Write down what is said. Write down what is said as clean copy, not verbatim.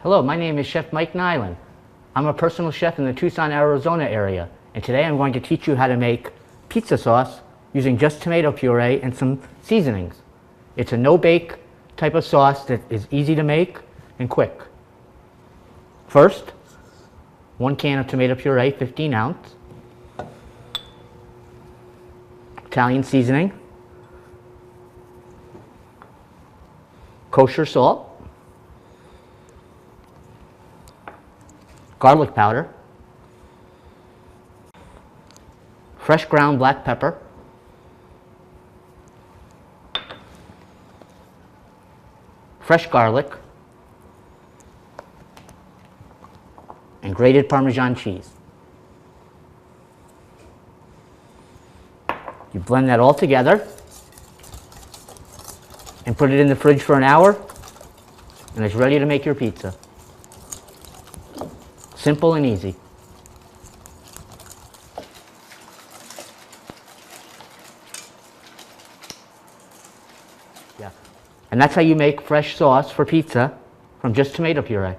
Hello, my name is Chef Mike Nyland. I'm a personal chef in the Tucson, Arizona area, and today I'm going to teach you how to make pizza sauce using just tomato puree and some seasonings. It's a no-bake type of sauce that is easy to make and quick. First, 1 can of tomato puree, 15 ounce. Italian seasoning. Kosher salt. Garlic powder. Fresh ground black pepper. Fresh garlic. And grated Parmesan cheese. You blend that all together and put it in the fridge for an hour, and it's ready to make your pizza. Simple and easy. Yeah. And that's how you make fresh sauce for pizza from just tomato puree.